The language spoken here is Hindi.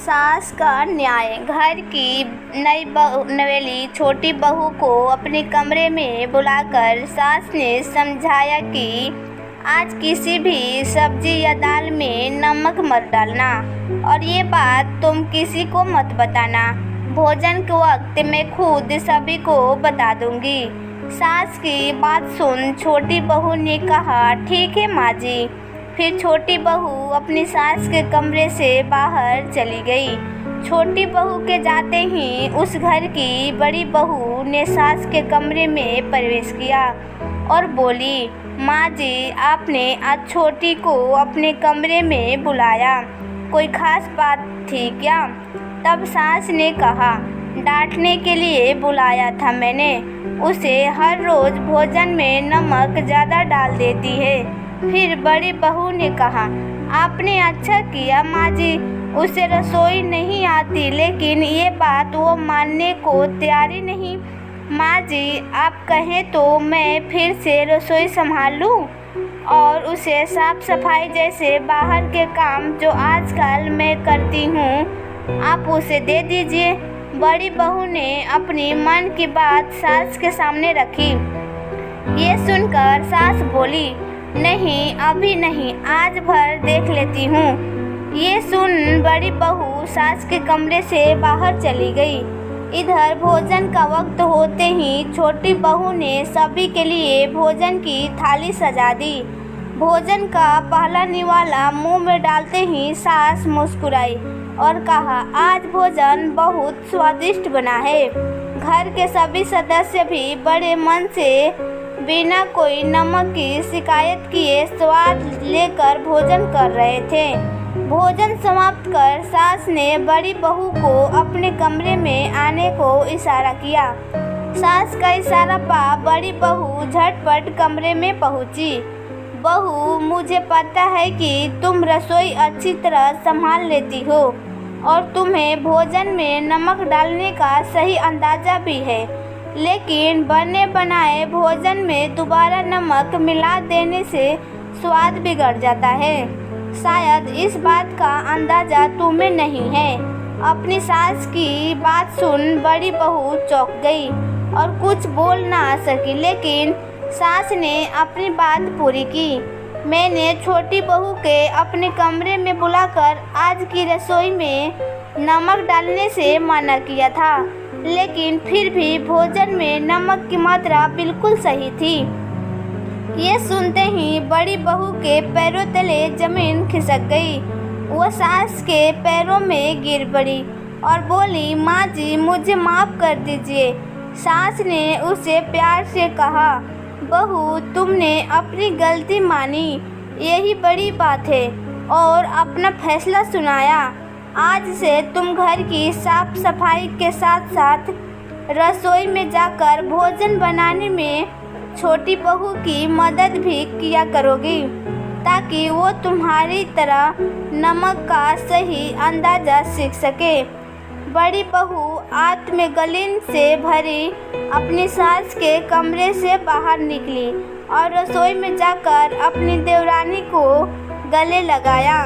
सास का न्याय। घर की नवेली छोटी बहू को अपने कमरे में बुलाकर सास ने समझाया कि आज किसी भी सब्जी या दाल में नमक मत डालना और ये बात तुम किसी को मत बताना। भोजन के वक्त मैं खुद सभी को बता दूंगी। सास की बात सुन छोटी बहू ने कहा, ठीक है माँ जी। फिर छोटी बहू अपनी सास के कमरे से बाहर चली गई। छोटी बहू के जाते ही उस घर की बड़ी बहू ने सास के कमरे में प्रवेश किया और बोली, माँ जी आपने आज छोटी को अपने कमरे में बुलाया, कोई खास बात थी क्या? तब सास ने कहा, डांटने के लिए बुलाया था मैंने। उसे हर रोज़ भोजन में नमक ज़्यादा डाल देती है। फिर बड़ी बहू ने कहा, आपने अच्छा किया माँ जी, उसे रसोई नहीं आती, लेकिन ये बात वो मानने को तैयार ही नहीं। माँ जी आप कहें तो मैं फिर से रसोई संभाल लूँ और उसे साफ सफाई जैसे बाहर के काम जो आजकल मैं करती हूँ आप उसे दे दीजिए। बड़ी बहू ने अपनी मन की बात सास के सामने रखी। ये सुनकर सास बोली, नहीं अभी नहीं, आज भर देख लेती हूँ। ये सुन बड़ी बहू सास के कमरे से बाहर चली गई। इधर भोजन का वक्त होते ही छोटी बहू ने सभी के लिए भोजन की थाली सजा दी। भोजन का पहला निवाला मुंह में डालते ही सास मुस्कुराई और कहा, आज भोजन बहुत स्वादिष्ट बना है। घर के सभी सदस्य भी बड़े मन से बिना कोई नमक की शिकायत किए स्वाद लेकर भोजन कर रहे थे। भोजन समाप्त कर सास ने बड़ी बहू को अपने कमरे में आने को इशारा किया। सास का इशारा पा बड़ी बहू झटपट कमरे में पहुंची। बहू मुझे पता है कि तुम रसोई अच्छी तरह संभाल लेती हो और तुम्हें भोजन में नमक डालने का सही अंदाज़ा भी है, लेकिन बने बनाए भोजन में दोबारा नमक मिला देने से स्वाद बिगड़ जाता है। शायद इस बात का अंदाज़ा तुम्हें नहीं है। अपनी सास की बात सुन बड़ी बहू चौंक गई और कुछ बोल ना सकी, लेकिन सास ने अपनी बात पूरी की। मैंने छोटी बहू के अपने कमरे में बुलाकर आज की रसोई में नमक डालने से मना किया था, लेकिन फिर भी भोजन में नमक की मात्रा बिल्कुल सही थी। ये सुनते ही बड़ी बहू के पैरों तले जमीन खिसक गई। वो सास के पैरों में गिर पड़ी और बोली, माँ जी मुझे माफ़ कर दीजिए। सास ने उसे प्यार से कहा, बहू तुमने अपनी गलती मानी, यही बड़ी बात है, और अपना फैसला सुनाया। आज से तुम घर की साफ सफाई के साथ साथ रसोई में जाकर भोजन बनाने में छोटी बहू की मदद भी किया करोगी, ताकि वो तुम्हारी तरह नमक का सही अंदाज़ा सीख सके। बड़ी बहू आत्मग्लानि से भरी अपनी सास के कमरे से बाहर निकली और रसोई में जाकर अपनी देवरानी को गले लगाया।